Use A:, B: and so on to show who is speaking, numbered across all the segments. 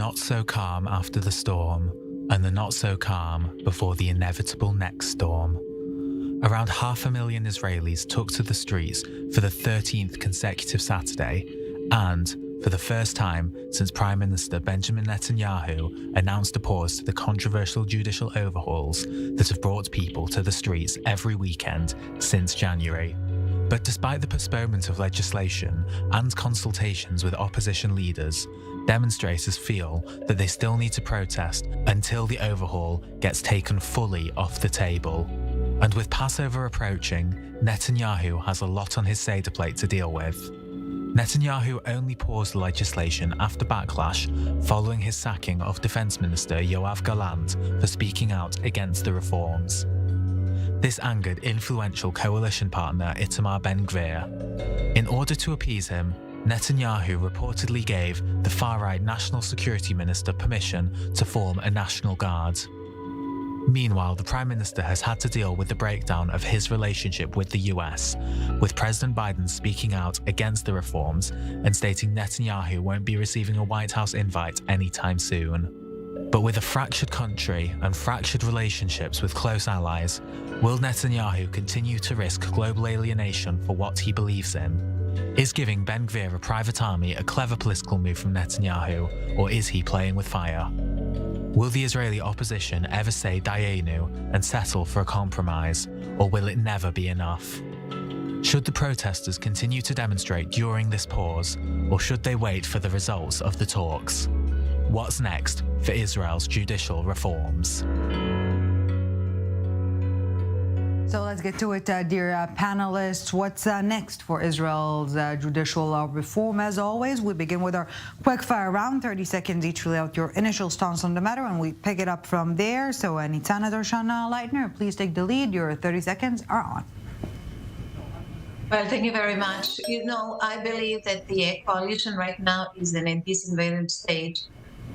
A: not-so-calm after the storm, and the not-so-calm before the inevitable next storm. Around 500,000 Israelis took to the streets for the 13th consecutive Saturday, and, for the first time since Prime Minister Benjamin Netanyahu announced a pause to the controversial judicial overhauls that have brought people to the streets every weekend since January. But despite the postponement of legislation and consultations with opposition leaders, demonstrators feel that they still need to protest until the overhaul gets taken fully off the table. And with Passover approaching, Netanyahu has a lot on his Seder plate to deal with. Netanyahu only paused the legislation after backlash following his sacking of Defence Minister Yoav Gallant for speaking out against the reforms. This angered influential coalition partner Itamar Ben-Gvir. In order to appease him, Netanyahu reportedly gave the far-right National Security Minister permission to form a National Guard. Meanwhile, the Prime Minister has had to deal with the breakdown of his relationship with the US, with President Biden speaking out against the reforms and stating Netanyahu won't be receiving a White House invite anytime soon. But with a fractured country and fractured relationships with close allies, will Netanyahu continue to risk global alienation for what he believes in? Is giving Ben-Gvir a private army a clever political move from Netanyahu, or is he playing with fire? Will the Israeli opposition ever say Dayenu and settle for a compromise, or will it never be enough? Should the protesters continue to demonstrate during this pause, or should they wait for the results of the talks? What's next for Israel's judicial reforms?
B: So let's get to it, dear panelists. What's next for Israel's judicial reform? As always, we begin with our quick fire round, 30 seconds each to lay out your initial stance on the matter, and we pick it up from there. So Nitzana Darshana Leitner, please take the lead. Your 30 seconds are on.
C: Well, thank you very much. I believe that the coalition right now is in a disinvaded stage,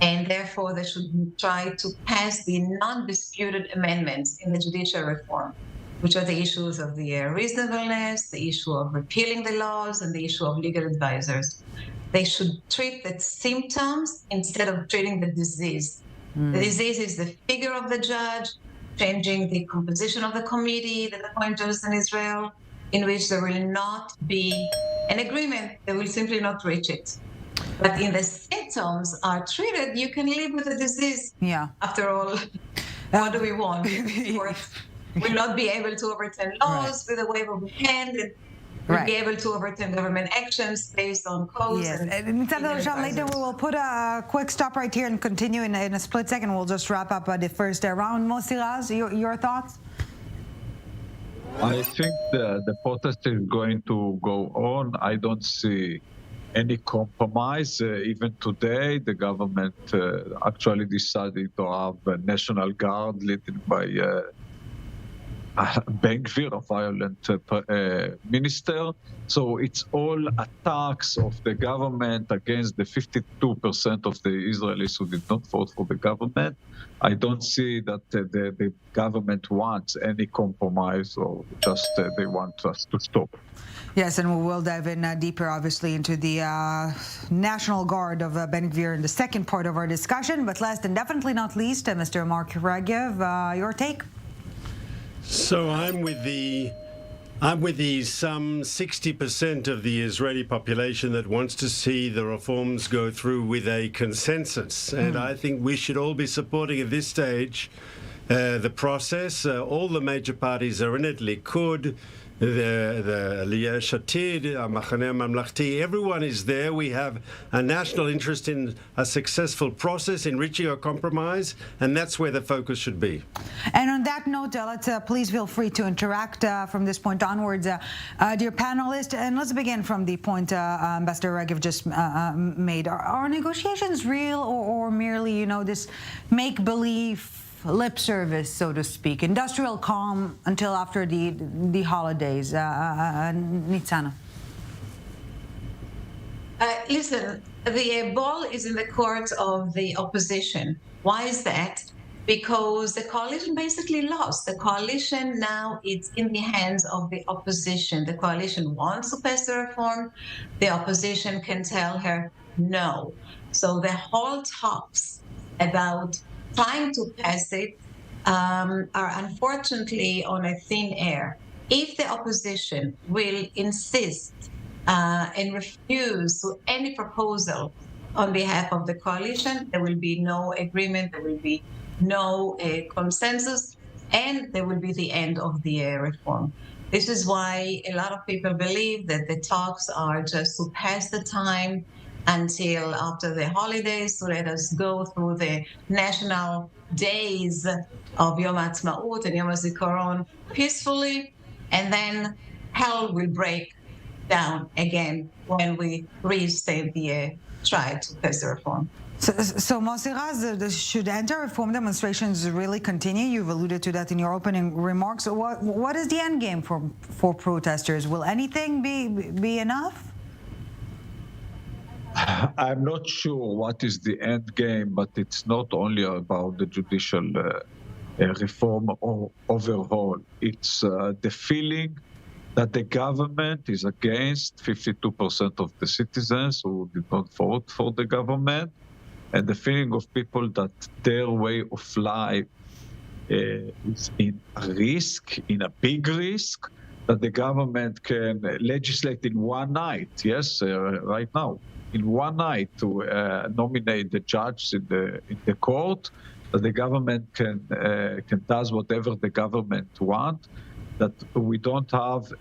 C: and therefore they should try to pass the non-disputed amendments in the judicial reform, which are the issues of the reasonableness, the issue of repealing the laws, and the issue of legal advisors. They should treat the symptoms instead of treating the disease. The disease is the figure of the judge, changing the composition of the committee that appoint judges in Israel, in which there will not be an agreement. They will simply not reach it. But in the symptoms are treated, you can live with the disease.
B: Yeah.
C: After all, what do we want? Will not be able to overturn laws with a wave of the hand, and will be able to overturn government actions based on codes.
B: Yes, and later we will put a quick stop right here and continue in a split second. We'll just wrap up the first round. Moshe Raz, your thoughts?
D: I think the protest is going to go on. I don't see any compromise. Even today, the government actually decided to have a National Guard led by Ben-Gvir, a violent minister. So it's all attacks of the government against the 52% of the Israelis who did not vote for the government. I don't see that the government wants any compromise, or just they want us to stop.
B: Yes, and we will dive in deeper, obviously, into the National Guard of Ben-Gvir in the second part of our discussion. But last and definitely not least, Mr. Mark Regev, your take?
E: So I'm with the some 60% of the Israeli population that wants to see the reforms go through with a consensus. And I think we should all be supporting at this stage the process. All the major parties are in it, Likud, the Yesh Atid, Machaneh Mamlachti, everyone is there. We have a national interest in a successful process, in reaching a compromise, and that's where the focus should be.
B: And on that note, let's please feel free to interact from this point onwards, dear panelists. And let's begin from the point Ambassador Regev just made. Are negotiations real, or merely, this make-believe lip service, so to speak, industrial calm until after the holidays? Nitzana.
C: Listen, the ball is in the court of the opposition. Why is that? Because the coalition basically lost. The coalition now is in the hands of the opposition. The coalition wants to pass the reform. The opposition can tell her no. So the whole talks about trying to pass it are unfortunately on a thin air. If the opposition will insist and refuse to any proposal on behalf of the coalition, there will be no agreement, there will be no consensus, and there will be the end of the reform. This is why a lot of people believe that the talks are just to pass the time until after the holidays, to let us go through the national days of Yom Ha'atzmaut and Yom HaZikaron peacefully, and then hell will break down again when we reinstate the try to pass the reform.
B: So Moshe Raz, should anti-reform demonstrations really continue? You've alluded to that in your opening remarks. What is the end game for protesters? Will anything be enough?
D: I'm not sure what is the end game, but it's not only about the judicial reform or overhaul. It's the feeling that the government is against 52% of the citizens who did not vote for the government, and the feeling of people that their way of life is in a risk, in a big risk, that the government can legislate in one night, yes, right now, in one night to nominate the judge in the court, that the government can does whatever the government want, that we don't have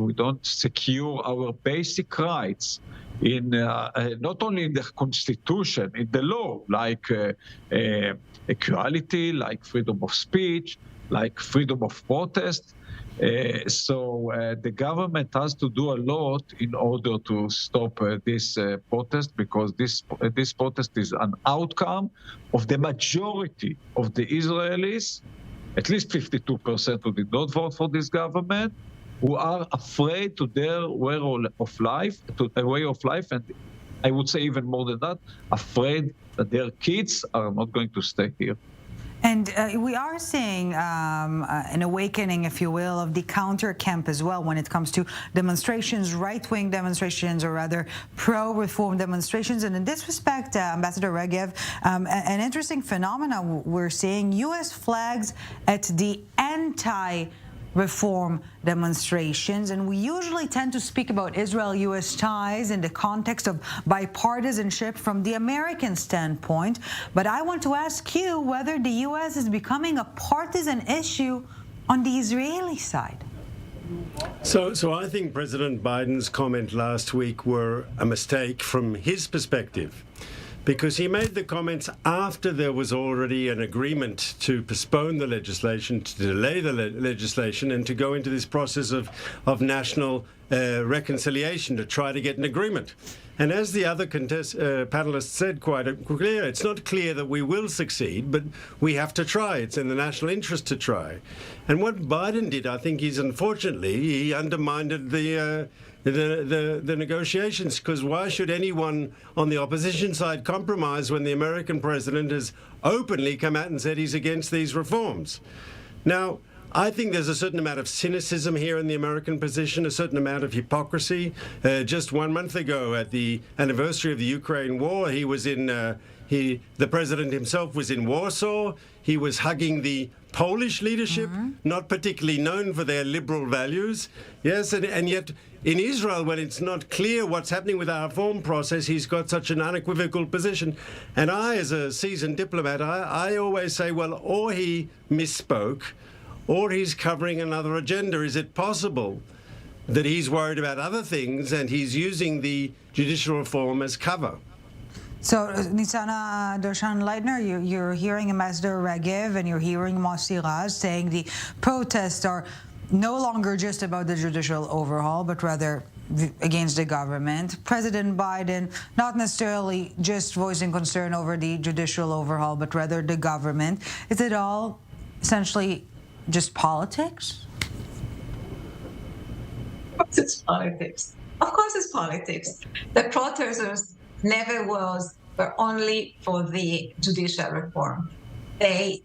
D: we don't secure our basic rights in not only in the constitution, in the law, like equality, like freedom of speech, like freedom of protest. So the government has to do a lot in order to stop this protest, because this protest is an outcome of the majority of the Israelis, at least 52% who did not vote for this government, who are afraid to their way of life, and I would say even more than that, afraid that their kids are not going to stay here.
B: And we are seeing an awakening, if you will, of the counter camp as well when it comes to demonstrations, right-wing demonstrations, or rather pro-reform demonstrations. And in this respect, Ambassador Regev, an interesting phenomenon we're seeing, U.S. flags at the anti-reform demonstrations, and we usually tend to speak about Israel-U.S. ties in the context of bipartisanship from the American standpoint, but I want to ask you whether the U.S. is becoming a partisan issue on the Israeli side.
E: So I think President Biden's comment last week were a mistake from his perspective, because he made the comments after there was already an agreement to postpone the legislation, to delay the legislation, and to go into this process of national reconciliation to try to get an agreement. And as the other panelists said quite clear, it's not clear that we will succeed, but we have to try. It's in the national interest to try. And what Biden did, I think, is unfortunately, he undermined the negotiations, because why should anyone on the opposition side compromise when the American president has openly come out and said he's against these reforms? Now, I think there's a certain amount of cynicism here in the American position, a certain amount of hypocrisy. Just 1 month ago, at the anniversary of the Ukraine war, he was in the president himself was in Warsaw. He was hugging the Polish leadership, not particularly known for their liberal values. Yes, and yet in Israel, when it's not clear what's happening with our reform process, he's got such an unequivocal position. And I, as a seasoned diplomat, I always say, well, or he misspoke, or he's covering another agenda. Is it possible that he's worried about other things and he's using the judicial reform as cover?
B: So, Nitzana Darshan-Leitner, you're hearing Ambassador Regev and you're hearing Moshe Raz saying the protests are no longer just about the judicial overhaul, but rather against the government. President Biden not necessarily just voicing concern over the judicial overhaul, but rather the government. Is it all essentially just politics?
C: Of course it's politics. Of course it's politics. The protesters never were only for the judicial reform. They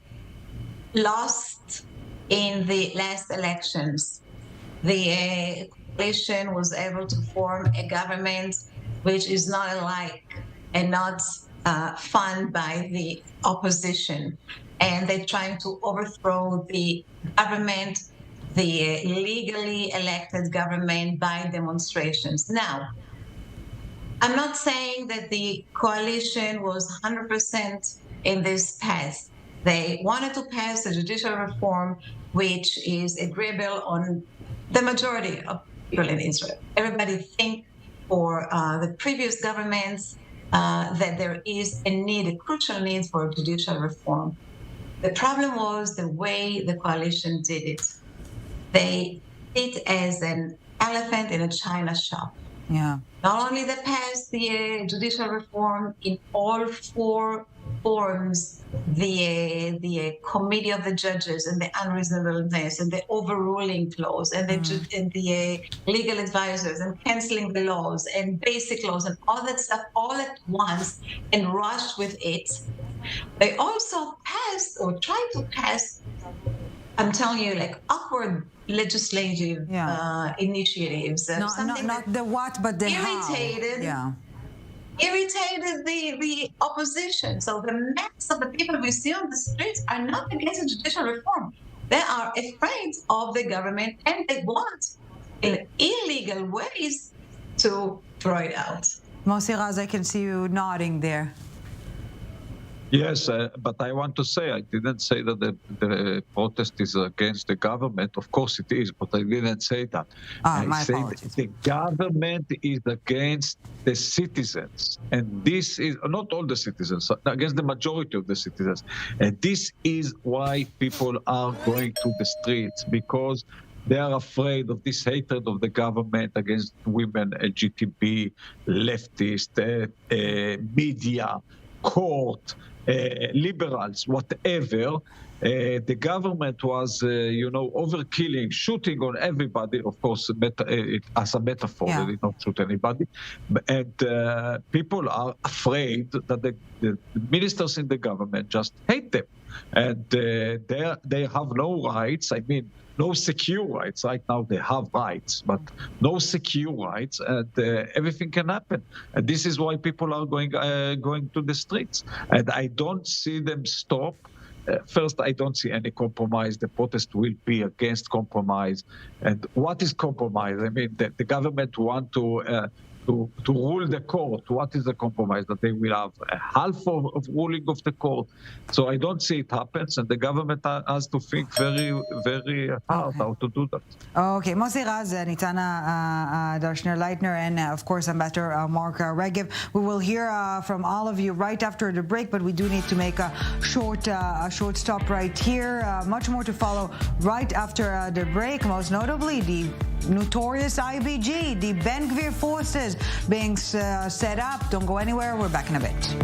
C: lost in the last elections. The coalition was able to form a government which is not alike and not funded by the opposition. And they're trying to overthrow the government, the legally elected government, by demonstrations. Now, I'm not saying that the coalition was 100% in this path. They wanted to pass a judicial reform which is agreeable on the majority of people in Israel. Everybody think for the previous governments that there is a crucial need for judicial reform. The problem was the way the coalition did it. They did it as an elephant in a china shop.
B: Yeah.
C: Not only they passed the judicial reform in all four forms, the committee of the judges and the unreasonableness and the overruling clause and the legal advisors and canceling the laws and basic laws and all that stuff all at once and rushed with it. They also passed or tried to pass, I'm telling you, like awkward legislative initiatives.
B: Not the what, but the
C: irritated,
B: how.
C: Irritated the opposition. So the mass of the people we see on the streets are not against judicial reform. They are afraid of the government and they want, in illegal ways, to throw it out.
B: Moshe Raz, I can see you nodding there.
D: Yes, but I want to say, I didn't say that the protest is against the government. Of course it is, but I didn't say that. I say the government is against the citizens. And this is, not all the citizens, against the majority of the citizens. And this is why people are going to the streets, because they are afraid of this hatred of the government against women, LGBT, leftist, media, court, liberals, whatever. The government was, overkilling, shooting on everybody. Of course, as a metaphor, they did not shoot anybody. And people are afraid that the ministers in the government just hate them. And they have no rights. I mean, no secure rights. Right now they have rights, but no secure rights, and everything can happen. And this is why people are going to the streets. And I don't see them stop. First, I don't see any compromise. The protest will be against compromise. And what is compromise? I mean, the government want to rule the court. What is the compromise? That they will have a half of ruling of the court. So I don't see it happens, and the government has to think very, very hard how to do that.
B: Okay, Moshe Raz, Nitzana Darshner-Leitner, and of course Ambassador Mark Regev. We will hear from all of you right after the break, but we do need to make a short stop right here. Much more to follow right after the break, most notably the notorious IBG, the Ben-Gvir forces being set up. Don't go anywhere. We're back in a bit.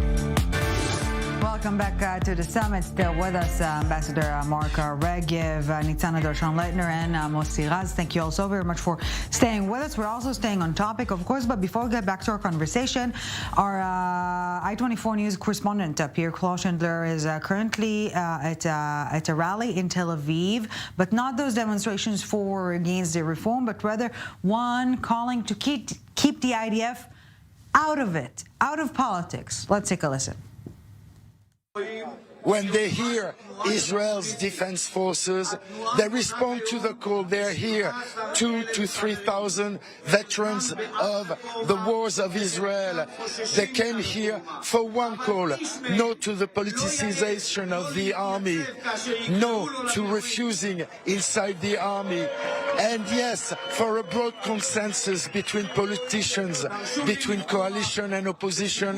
B: Welcome back to the summit. Still with us, Ambassador Mark Regev, Nitzana Darshner-Leitner, and Moshe Raz. Thank you all so very much for staying with us. We're also staying on topic, of course, but before we get back to our conversation, our I-24 News correspondent, Pierre Kloschendler, is currently at a rally in Tel Aviv, but not those demonstrations for or against the reform, but rather one calling to keep the IDF out of it, out of politics. Let's take a listen.
F: When they hear Israel's defense forces, they respond to the call. They're here, 2,000 to 3,000 veterans of the wars of Israel. They came here for one call: no to the politicization of the army, no to refusing inside the army, and yes, for a broad consensus between politicians, between coalition and opposition,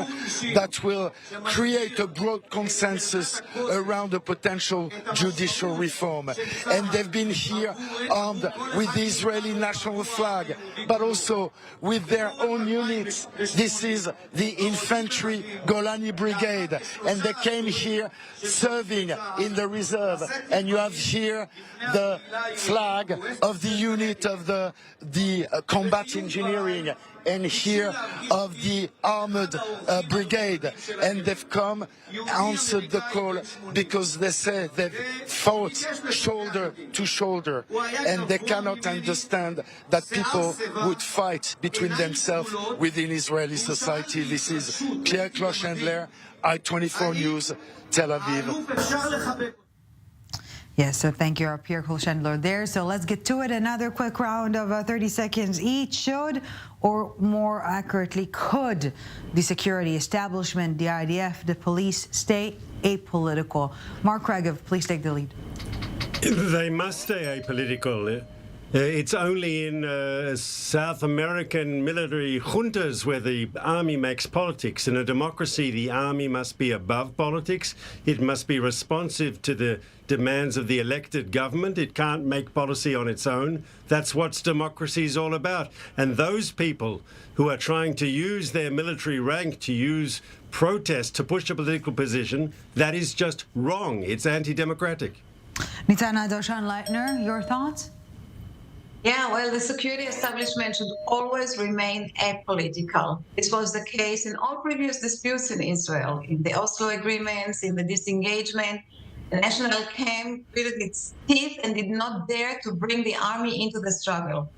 F: that will create a broad consensus around a potential judicial reform. And they've been here armed with the Israeli national flag, but also with their own units. This is the infantry Golani Brigade, and they came here serving in the reserve. And you have here the flag of the unit of the combat engineering and hear of the armored brigade, and they've come, answered the call because they say they've fought shoulder to shoulder, and they cannot understand that people would fight between themselves within Israeli society. This is Pierre Clochendler, I-24 News, Tel Aviv.
B: Yes, so thank you, our Pierre Clochendler there. So let's get to it. Another quick round of 30 seconds each. Should, or more accurately, could the security establishment, the IDF, the police stay apolitical? Mark Regev, please take the lead.
E: They must stay apolitical. It's only in South American military juntas where the army makes politics. In a democracy, the army must be above politics. It must be responsive to the demands of the elected government. It can't make policy on its own. That's what democracy is all about. And those people who are trying to use their military rank to use protest to push a political position, that is just wrong. It's anti-democratic.
B: Nitzana Doshan-Leitner, your thoughts?
C: Yeah, well, the security establishment should always remain apolitical. This was the case in all previous disputes in Israel, in the Oslo agreements, in the disengagement. The national camp gritted its teeth and did not dare to bring the army into the struggle.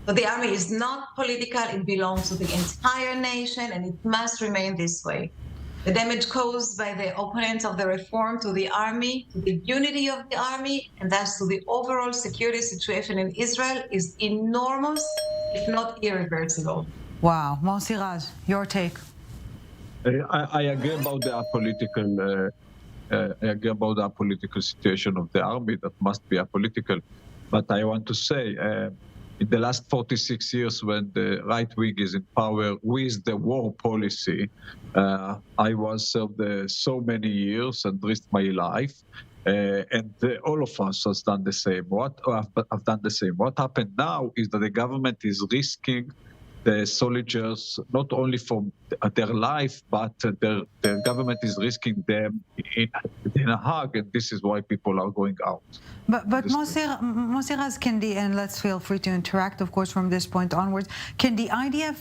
C: So the army is not political, it belongs to the entire nation, and it must remain this way. The damage caused by the opponents of the reform to the army, to the unity of the army, and thus to the overall security situation in Israel is enormous, if not irreversible.
B: Wow. Mossi Raz, your take.
D: I agree about the apolitical situation of the army that must be apolitical. But I want to say, in the last 46 years, when the right wing is in power with the war policy, I was served so many years and risked my life, and all of us has done the same. I've done the same. What happened now is that the government is risking the soldiers not only for their life, but the government is risking them in a hug, and this is why people are going out.
B: But Mossi Raz, and let's feel free to interact, of course, from this point onwards, can the IDF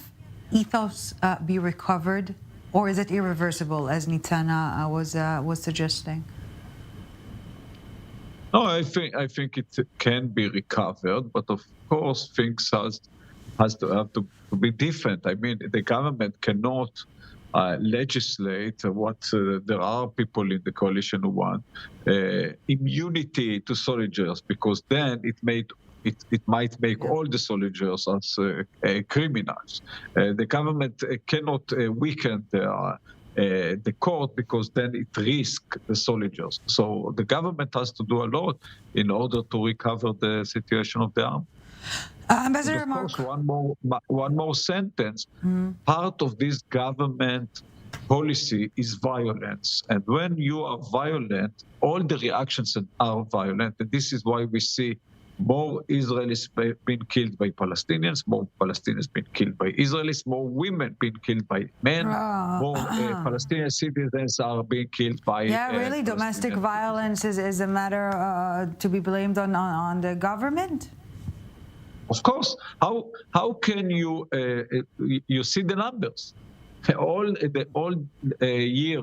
B: ethos be recovered, or is it irreversible, as Nitzana was suggesting?
D: No, I think it can be recovered, but of course things has to be different. I mean, the government cannot legislate what there are people in the coalition who want immunity to soldiers, because then it might make all the soldiers as criminals. The government cannot weaken the court, because then it risks the soldiers. So the government has to do a lot in order to recover the situation of the army.
B: Ambassador Mark.
D: One more sentence. Part of this government policy is violence. And when you are violent, all the reactions are violent. And this is why we see more Israelis being killed by Palestinians, more Palestinians being killed by Israelis, more women being killed by men, more Palestinian citizens are being killed by...
B: Yeah, really? Domestic violence is a matter to be blamed on the government?
D: Of course. How can you see the numbers? All year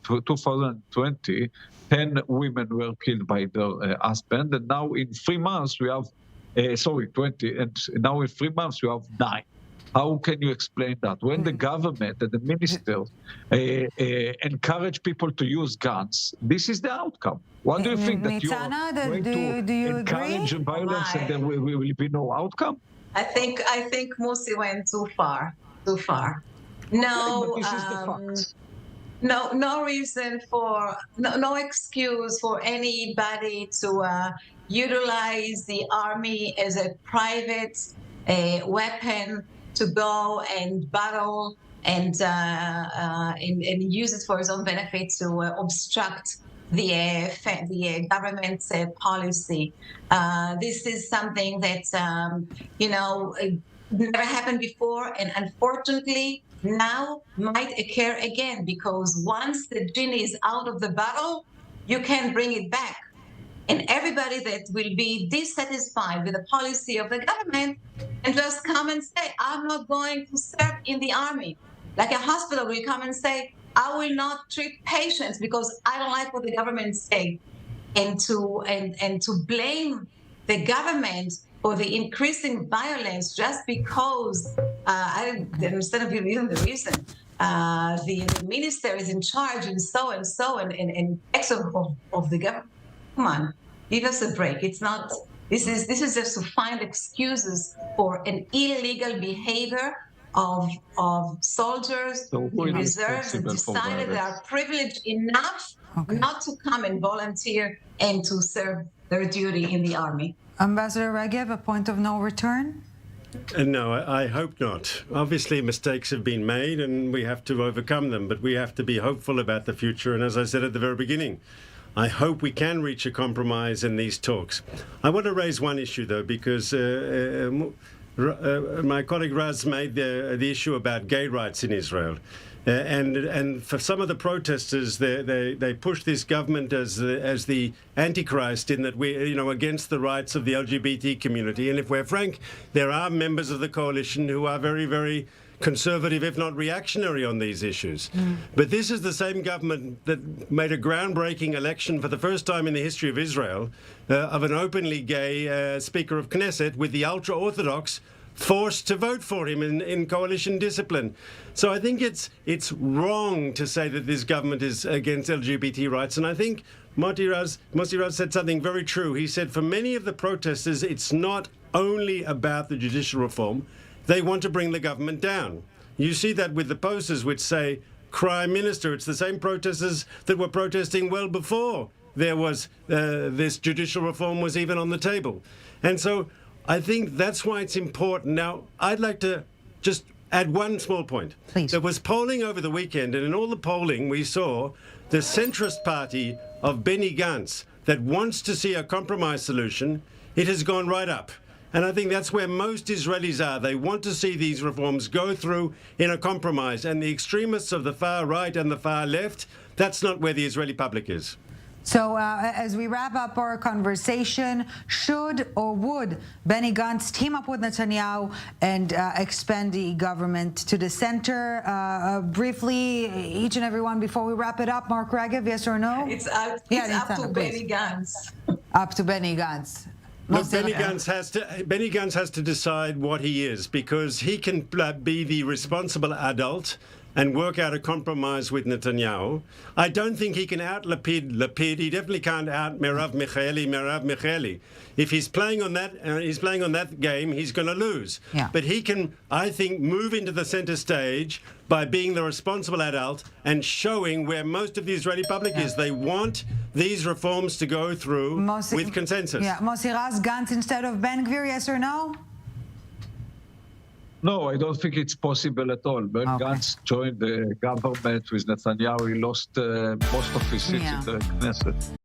D: 2020, 10 women were killed by their husband, and now in 3 months we have 20, and now in 3 months we have 9. How can you explain that? When the government and the ministers encourage people to use guns, this is the outcome. What do you think, that you are going to encourage violence and there will be no outcome?
C: I think Mossi went too far. No,
D: but this is the fact.
C: No reason for, no excuse for anybody to utilize the army as a private weapon to go and battle and use it for his own benefit to obstruct the government's policy. This is something that never happened before, and unfortunately now might occur again, because once the genie is out of the bottle, you can't bring it back. and everybody that will be dissatisfied with the policy of the government and just come and say, I'm not going to serve in the army. Like a hospital will come and say, I will not treat patients because I don't like what the government say. And to blame the government for the increasing violence just because I don't understand even the reason. The minister is in charge and so and X of the government. Come on, give us a break. It's not. This is just to find excuses for an illegal behavior of soldiers in reserves that decided they are privileged enough not to come and volunteer and to serve their duty in the army.
B: Ambassador Regev, a point of no return?
E: No, I hope not. Obviously, mistakes have been made and we have to overcome them, but we have to be hopeful about the future. And as I said at the very beginning, I hope we can reach a compromise in these talks. I want to raise one issue, though, because my colleague Raz made the issue about gay rights in Israel. And for some of the protesters, they push this government as the Antichrist in that we're against the rights of the LGBT community. And if we're frank, there are members of the coalition who are very, very conservative, if not reactionary, on these issues. But this is the same government that made a groundbreaking election for the first time in the history of Israel of an openly gay Speaker of Knesset, with the ultra-Orthodox forced to vote for him in coalition discipline. So I think it's wrong to say that this government is against LGBT rights. And I think Moshe Raz said something very true. He said for many of the protesters, it's not only about the judicial reform. They want to bring the government down. You see that with the posters which say Prime Minister. It's the same protesters that were protesting well before there was this judicial reform was even on the table. And so I think that's why it's important. Now, I'd like to just add one small point.
B: Please.
E: There was polling over the weekend, and in all the polling we saw the centrist party of Benny Gantz that wants to see a compromise solution, it has gone right up. And I think that's where most Israelis are. They want to see these reforms go through in a compromise. And the extremists of the far right and the far left, that's not where the Israeli public is.
B: So as we wrap up our conversation, should or would Benny Gantz team up with Netanyahu and expand the government to the center? Briefly, each and every one before we wrap it up. Mark Regev, yes or no?
C: It's up to Benny Gantz.
B: Up to Benny Gantz.
E: Look, Benny Gantz has to decide what he is, because he can be the responsible adult and work out a compromise with Netanyahu. I don't think he can out Lapid. He definitely can't out Merav Michaeli. If he's playing on that, game, he's going to lose.
B: Yeah.
E: But he can, I think, move into the center stage by being the responsible adult and showing where most of the Israeli public is. They want these reforms to go through with consensus.
B: Yeah, Moshe Raz, Gantz instead of Ben-Gvir, yes or no?
D: No, I don't think it's possible at all. When Gantz joined the government with Netanyahu, he lost most of his seats in the Knesset.